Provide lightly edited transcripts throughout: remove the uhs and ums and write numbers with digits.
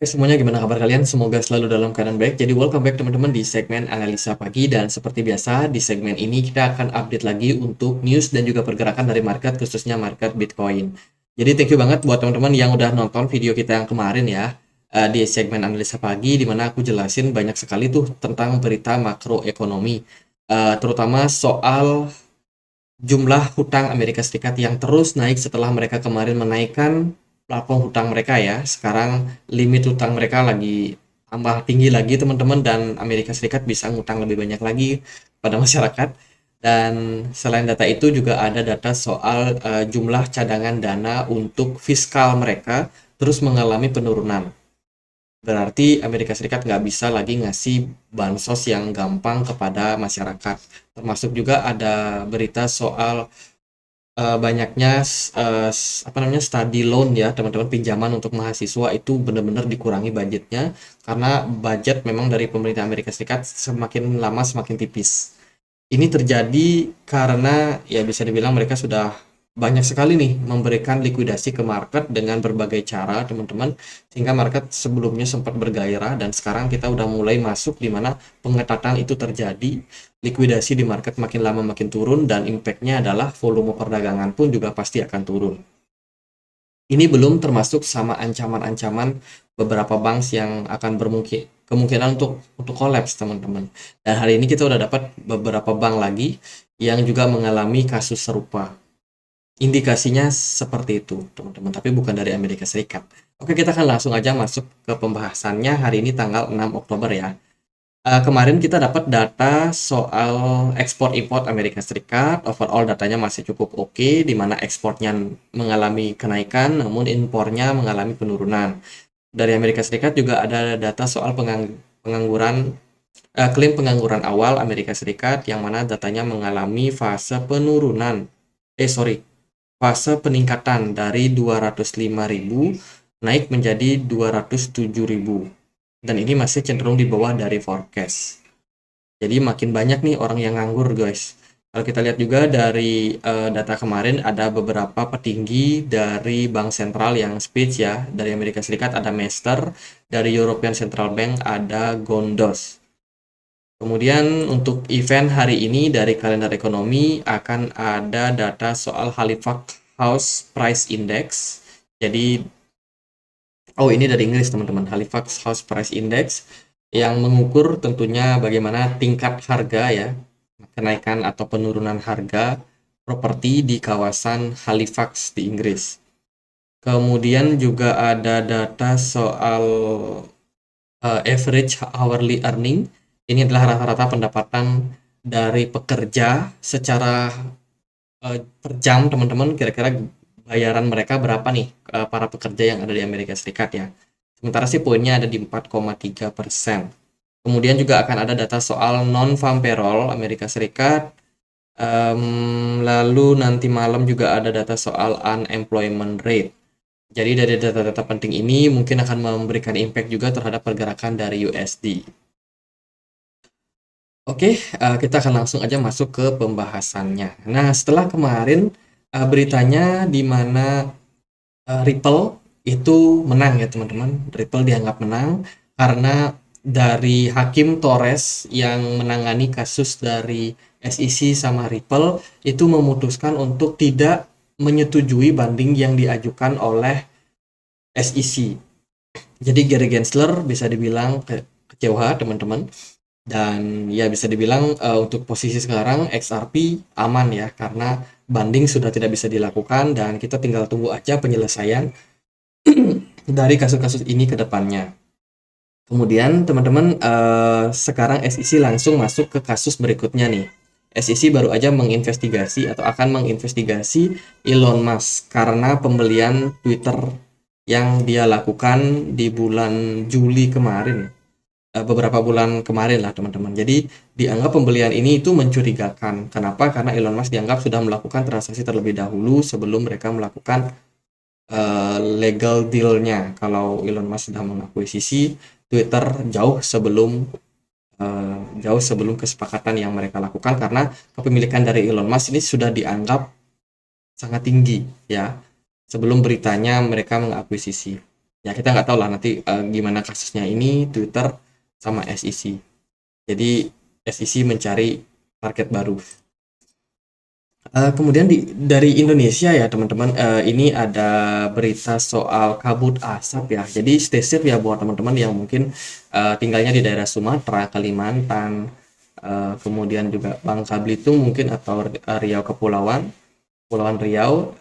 Oke semuanya, gimana kabar kalian? Semoga selalu dalam keadaan baik. Jadi welcome back teman-teman di segmen analisa pagi, dan seperti biasa di segmen ini kita akan update lagi untuk news dan juga pergerakan dari market, khususnya market Bitcoin. Jadi thank you banget buat teman-teman yang udah nonton video kita yang kemarin ya, di segmen analisa pagi, di mana aku jelasin banyak sekali tuh tentang berita makroekonomi, terutama soal jumlah hutang Amerika Serikat yang terus naik setelah mereka kemarin menaikkan plafon hutang mereka ya. Sekarang limit hutang mereka lagi tambah tinggi lagi teman-teman, dan Amerika Serikat bisa ngutang lebih banyak lagi pada masyarakat. Dan selain data itu juga ada data soal jumlah cadangan dana untuk fiskal mereka terus mengalami penurunan. Berarti Amerika Serikat nggak bisa lagi ngasih bansos yang gampang kepada masyarakat. Termasuk juga ada berita soal banyaknya apa namanya, study loan ya teman-teman, pinjaman untuk mahasiswa itu benar-benar dikurangi budgetnya, karena budget memang dari pemerintah Amerika Serikat semakin lama semakin tipis. Ini terjadi karena ya bisa dibilang mereka sudah banyak sekali nih memberikan likuidasi ke market dengan berbagai cara teman-teman, sehingga market sebelumnya sempat bergairah dan sekarang kita udah mulai masuk di mana pengetatan itu terjadi, likuidasi di market makin lama makin turun, dan impactnya adalah volume perdagangan pun juga pasti akan turun. Ini belum termasuk sama ancaman-ancaman beberapa bank yang akan kemungkinan untuk kolaps teman-teman. Dan hari ini kita udah dapat beberapa bank lagi yang juga mengalami kasus serupa. Indikasinya seperti itu teman-teman, tapi bukan dari Amerika Serikat. Oke, kita akan langsung aja masuk ke pembahasannya hari ini tanggal 6 Oktober ya. Kemarin kita dapat data soal ekspor import Amerika Serikat. Overall datanya masih cukup oke, di mana ekspornya mengalami kenaikan, namun impornya mengalami penurunan. Dari Amerika Serikat juga ada data soal pengangguran, klaim pengangguran awal Amerika Serikat, yang mana datanya mengalami fase penurunan. Fase peningkatan dari 205.000 naik menjadi 207.000. Dan ini masih cenderung di bawah dari forecast. Jadi makin banyak nih orang yang nganggur guys. Kalau kita lihat juga dari data kemarin, ada beberapa petinggi dari bank sentral yang speech ya. Dari Amerika Serikat ada Mester, dari European Central Bank ada Gondos. Kemudian untuk event hari ini dari kalender ekonomi akan ada data soal Halifax House Price Index. Jadi oh, ini dari Inggris teman-teman, Halifax House Price Index, yang mengukur tentunya bagaimana tingkat harga ya, kenaikan atau penurunan harga properti di kawasan Halifax di Inggris. Kemudian juga ada data soal average hourly earning. Ini adalah rata-rata pendapatan dari pekerja secara per jam teman-teman, kira-kira bayaran mereka berapa nih para pekerja yang ada di Amerika Serikat ya. Sementara sih poinnya ada di 4,3%. Kemudian juga akan ada data soal non-farm payroll Amerika Serikat. Lalu nanti malam juga ada data soal unemployment rate. Jadi dari data-data penting ini mungkin akan memberikan impact juga terhadap pergerakan dari USD. Oke, kita akan langsung aja masuk ke pembahasannya. Nah, setelah kemarin beritanya di mana Ripple itu menang ya teman-teman. Ripple dianggap menang karena dari Hakim Torres yang menangani kasus dari SEC sama Ripple itu memutuskan untuk tidak menyetujui banding yang diajukan oleh SEC. Jadi Gary Gensler bisa dibilang kecewa teman-teman. Dan ya bisa dibilang untuk posisi sekarang XRP aman ya, karena banding sudah tidak bisa dilakukan dan kita tinggal tunggu aja penyelesaian dari kasus-kasus ini ke depannya. Kemudian teman-teman, sekarang SEC langsung masuk ke kasus berikutnya nih. SEC baru aja menginvestigasi atau akan menginvestigasi Elon Musk karena pembelian Twitter yang dia lakukan di bulan Juli kemarin. Beberapa bulan kemarin lah teman-teman. Jadi dianggap pembelian ini itu mencurigakan. Kenapa? Karena Elon Musk dianggap sudah melakukan transaksi terlebih dahulu sebelum mereka melakukan legal deal-nya. Kalau Elon Musk sudah mengakuisisi Twitter jauh sebelum kesepakatan yang mereka lakukan, karena kepemilikan dari Elon Musk ini sudah dianggap sangat tinggi ya sebelum beritanya mereka mengakuisisi. Ya kita nggak tahu lah nanti gimana kasusnya ini Twitter sama SEC. Jadi SEC mencari target baru. Kemudian dari Indonesia ya teman-teman, ini ada berita soal kabut asap ya. Jadi stay safe ya buat teman-teman yang mungkin tinggalnya di daerah Sumatera, Kalimantan, kemudian juga Bangka Belitung mungkin atau Riau Kepulauan, Kepulauan Riau,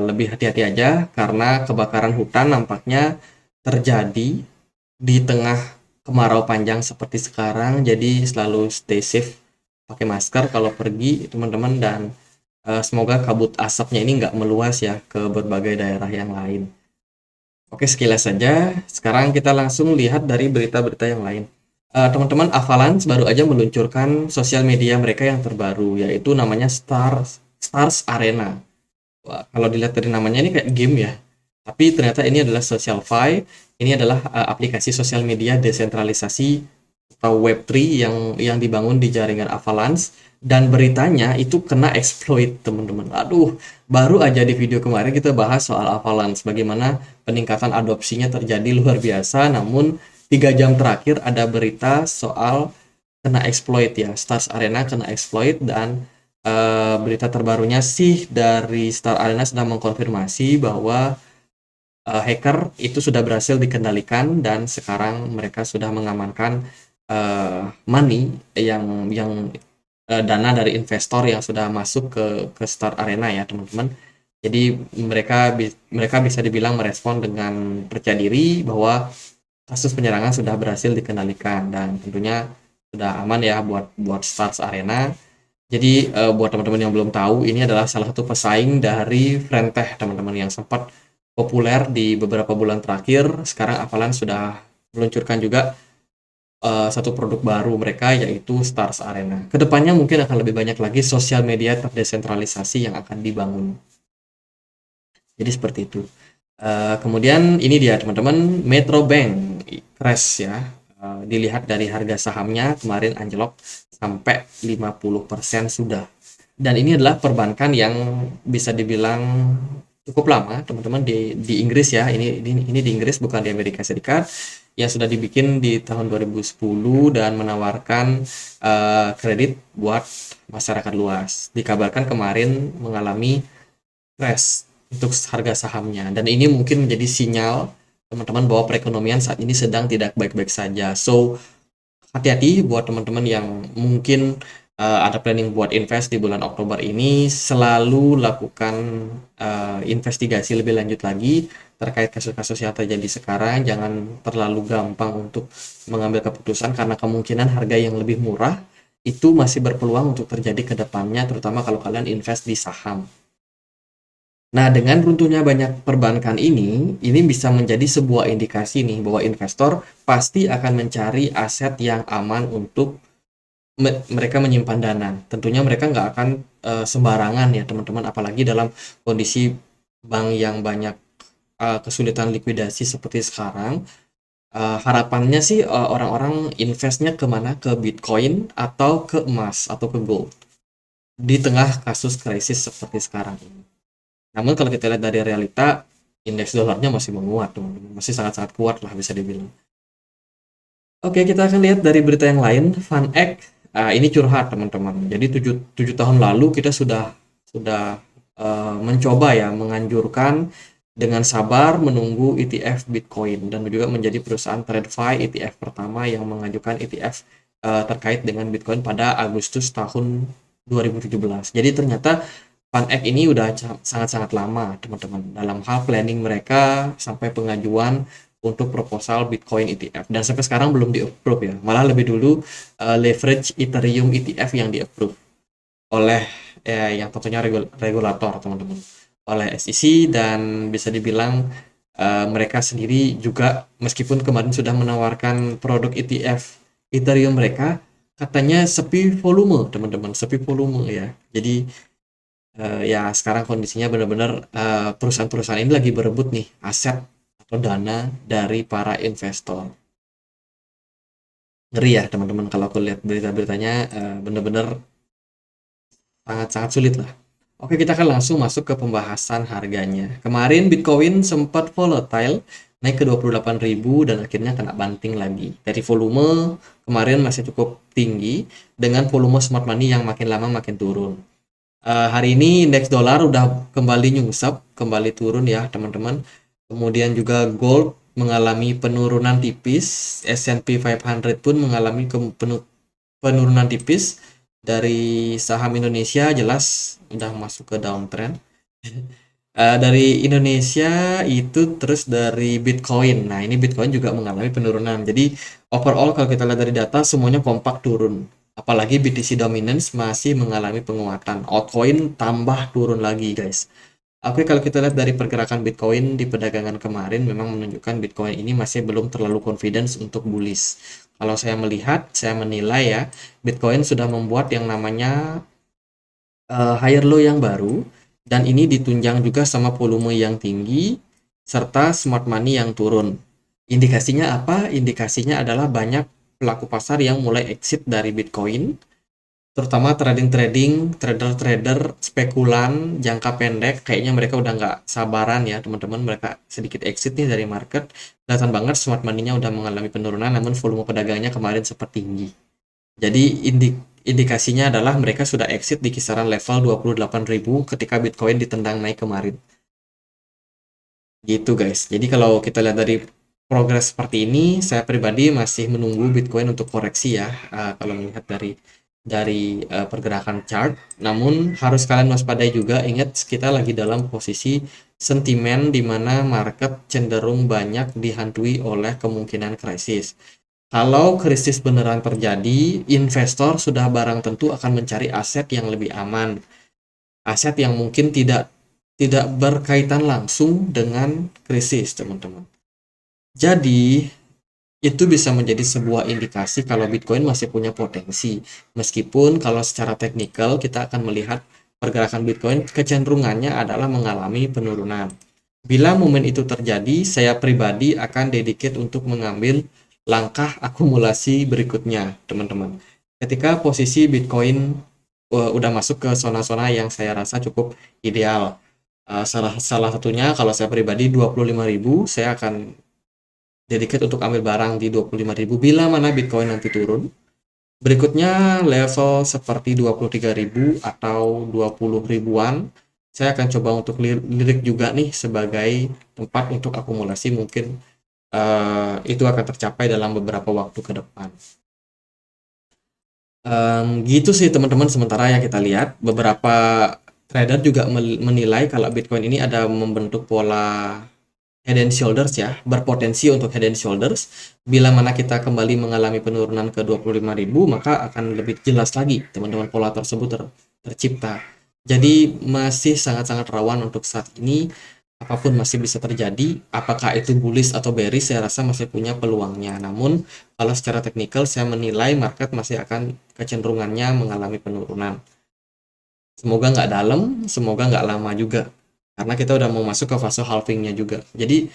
lebih hati-hati aja karena kebakaran hutan nampaknya terjadi di tengah kemarau panjang seperti sekarang. Jadi selalu stay safe, pakai masker kalau pergi teman-teman, dan semoga kabut asapnya ini nggak meluas ya ke berbagai daerah yang lain. Oke, sekilas saja. Sekarang kita langsung lihat dari berita-berita yang lain. Teman-teman, Avalanche baru aja meluncurkan sosial media mereka yang terbaru, yaitu namanya Stars Arena. Wah, kalau dilihat dari namanya ini kayak game ya. Tapi ternyata ini adalah SocialFi. Ini adalah aplikasi sosial media desentralisasi atau Web3 yang dibangun di jaringan Avalanche, dan beritanya itu kena exploit teman-teman. Aduh, baru aja di video kemarin kita bahas soal Avalanche, bagaimana peningkatan adopsinya terjadi luar biasa, namun 3 jam terakhir ada berita soal kena exploit ya, Stars Arena kena exploit, dan berita terbarunya sih dari Star Arena sedang mengkonfirmasi bahwa hacker itu sudah berhasil dikendalikan dan sekarang mereka sudah mengamankan money yang dana dari investor yang sudah masuk ke Star Arena ya teman-teman. Jadi mereka bisa dibilang merespon dengan percaya diri bahwa kasus penyerangan sudah berhasil dikendalikan dan tentunya sudah aman ya buat buat Stars Arena. Jadi buat teman-teman yang belum tahu, ini adalah salah satu pesaing dari Frentech teman-teman yang sempat populer di beberapa bulan terakhir. Sekarang Avalanche sudah meluncurkan juga satu produk baru mereka, yaitu Stars Arena. Kedepannya mungkin akan lebih banyak lagi sosial media terdesentralisasi yang akan dibangun. Jadi seperti itu. Kemudian ini dia teman-teman, Metro Bank crash ya. Dilihat dari harga sahamnya kemarin anjlok sampai 50% sudah. Dan ini adalah perbankan yang bisa dibilang cukup lama teman-teman di Inggris ya. Ini di Inggris, bukan di Amerika Serikat, yang sudah dibikin di tahun 2010 dan menawarkan kredit buat masyarakat luas. Dikabarkan kemarin mengalami crash untuk harga sahamnya, dan ini mungkin menjadi sinyal teman-teman bahwa perekonomian saat ini sedang tidak baik-baik saja. So hati-hati buat teman-teman yang mungkin ada planning buat invest di bulan Oktober ini, selalu lakukan investigasi lebih lanjut lagi terkait kasus-kasus yang terjadi sekarang. Jangan terlalu gampang untuk mengambil keputusan karena kemungkinan harga yang lebih murah itu masih berpeluang untuk terjadi ke depannya, terutama kalau kalian invest di saham. Nah, dengan runtuhnya banyak perbankan ini bisa menjadi sebuah indikasi nih bahwa investor pasti akan mencari aset yang aman untuk mereka menyimpan dana. Tentunya mereka nggak akan sembarangan ya teman-teman, apalagi dalam kondisi bank yang banyak kesulitan likuidasi seperti sekarang. Harapannya sih orang-orang investnya kemana? Ke Bitcoin atau ke emas atau ke gold di tengah kasus krisis seperti sekarang ini. Namun kalau kita lihat dari realita, indeks dolarnya masih menguat, teman-teman. Masih sangat-sangat kuat lah bisa dibilang. Oke, kita akan lihat dari berita yang lain. FunEgg, ini curhat teman-teman. Jadi 7 tahun lalu kita sudah mencoba ya menganjurkan dengan sabar menunggu ETF Bitcoin, dan juga menjadi perusahaan TradeFi ETF pertama yang mengajukan ETF terkait dengan Bitcoin pada Agustus tahun 2017. Jadi ternyata FunEgg ini udah sangat-sangat lama teman-teman dalam hal planning mereka sampai pengajuan untuk proposal Bitcoin ETF, dan sampai sekarang belum di-approve ya. Malah lebih dulu leverage Ethereum ETF yang di-approve oleh yang tentunya regulator teman-teman, oleh SEC, dan bisa dibilang mereka sendiri juga meskipun kemarin sudah menawarkan produk ETF Ethereum mereka, katanya sepi volume teman-teman, sepi volume ya. Jadi ya sekarang kondisinya benar-benar perusahaan-perusahaan ini lagi berebut nih aset atau dana dari para investor. Ngeri ya teman-teman kalau aku lihat berita-beritanya, benar-benar sangat-sangat sulit lah. Oke, kita akan langsung masuk ke pembahasan harganya. Kemarin Bitcoin sempat volatile naik ke 28.000 dan akhirnya kena banting lagi. Dari volume kemarin masih cukup tinggi dengan volume smart money yang makin lama makin turun. Hari ini indeks dolar udah kembali nyungsep, kembali turun ya teman-teman. Kemudian juga gold mengalami penurunan tipis, S&P 500 pun mengalami penurunan tipis. Dari saham Indonesia jelas udah masuk ke downtrend. Dari Indonesia itu terus dari Bitcoin. Nah, ini Bitcoin juga mengalami penurunan. Jadi overall kalau kita lihat dari data semuanya kompak turun. Apalagi BTC Dominance masih mengalami penguatan. Altcoin tambah turun lagi, guys. Oke, kalau kita lihat dari pergerakan Bitcoin di perdagangan kemarin memang menunjukkan Bitcoin ini masih belum terlalu confidence untuk bullish. Kalau saya melihat, saya menilai ya, Bitcoin sudah membuat yang namanya higher low yang baru, dan ini ditunjang juga sama volume yang tinggi serta smart money yang turun. Indikasinya apa? Indikasinya adalah banyak pelaku pasar yang mulai exit dari Bitcoin, terutama trader-trader spekulan jangka pendek. Kayaknya mereka udah nggak sabaran ya teman-teman, mereka sedikit exit nih dari market. Kelihatan banget smart money-nya udah mengalami penurunan, namun volume pedagangnya kemarin sempat tinggi. Jadi indikasinya adalah mereka sudah exit di kisaran level 28.000 ketika Bitcoin ditendang naik kemarin. Gitu guys. Jadi kalau kita lihat dari progres seperti ini, saya pribadi masih menunggu Bitcoin untuk koreksi ya. Kalau melihat dari pergerakan chart. Namun harus kalian waspadai juga, ingat kita lagi dalam posisi sentimen di mana market cenderung banyak dihantui oleh kemungkinan krisis. Kalau krisis beneran terjadi, investor sudah barang tentu akan mencari aset yang lebih aman. Aset yang mungkin tidak berkaitan langsung dengan krisis, teman-teman. Jadi, itu bisa menjadi sebuah indikasi kalau Bitcoin masih punya potensi. Meskipun kalau secara teknikal kita akan melihat pergerakan Bitcoin kecenderungannya adalah mengalami penurunan. Bila momen itu terjadi, saya pribadi akan dedicate untuk mengambil langkah akumulasi berikutnya, teman-teman. Ketika posisi Bitcoin udah masuk ke zona-zona yang saya rasa cukup ideal. Salah satunya kalau saya pribadi 25.000, saya akan dedicate untuk ambil barang di 25.000 bila mana Bitcoin nanti turun. Berikutnya level seperti 23.000 atau 20 ribuan, saya akan coba untuk lirik juga nih sebagai tempat untuk akumulasi. Mungkin itu akan tercapai dalam beberapa waktu ke depan. Gitu sih teman-teman, sementara yang kita lihat beberapa trader juga menilai kalau Bitcoin ini ada membentuk pola head and shoulders ya, berpotensi untuk head and shoulders. Bila mana kita kembali mengalami penurunan ke 25.000, maka akan lebih jelas lagi teman-teman pola tersebut tercipta. Jadi masih sangat-sangat rawan untuk saat ini, apapun masih bisa terjadi. Apakah itu bullish atau bearish, saya rasa masih punya peluangnya. Namun kalau secara teknikal saya menilai market masih akan kecenderungannya mengalami penurunan. Semoga nggak dalam, semoga nggak lama juga. Karena kita udah mau masuk ke fase halvingnya juga. Jadi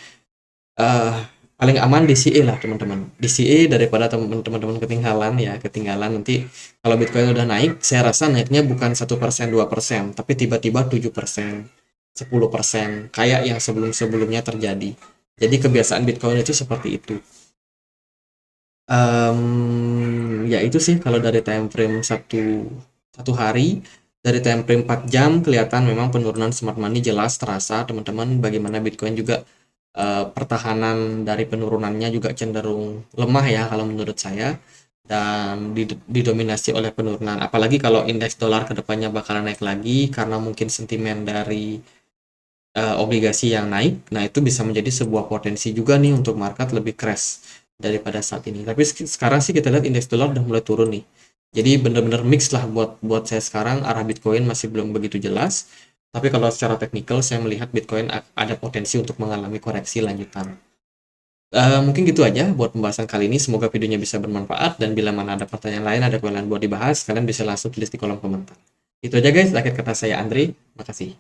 paling aman DCA lah teman-teman. DCA daripada teman-teman ketinggalan ya, ketinggalan nanti kalau Bitcoin udah naik, saya rasa naiknya bukan 1%, 2%, tapi tiba-tiba 7%, 10%, kayak yang sebelum-sebelumnya terjadi. Jadi kebiasaan Bitcoin itu seperti itu. Ya itu sih kalau dari time frame satu hari. Dari time frame 4 jam kelihatan memang penurunan smart money jelas terasa teman-teman. Bagaimana Bitcoin juga pertahanan dari penurunannya juga cenderung lemah ya kalau menurut saya, dan didominasi oleh penurunan. Apalagi kalau indeks dolar kedepannya bakalan naik lagi karena mungkin sentimen dari obligasi yang naik. Nah itu bisa menjadi sebuah potensi juga nih untuk market lebih crash daripada saat ini. Tapi sekarang sih kita lihat indeks dolar udah mulai turun nih. Jadi bener-bener mix lah buat saya sekarang. Arah Bitcoin masih belum begitu jelas. Tapi kalau secara teknikal saya melihat Bitcoin ada potensi untuk mengalami koreksi lanjutan. Mungkin gitu aja buat pembahasan kali ini. Semoga videonya bisa bermanfaat. Dan bila mana ada pertanyaan lain, ada kalian buat dibahas, kalian bisa langsung tulis di kolom komentar. Itu aja guys. Akhir kata saya Andri. Makasih.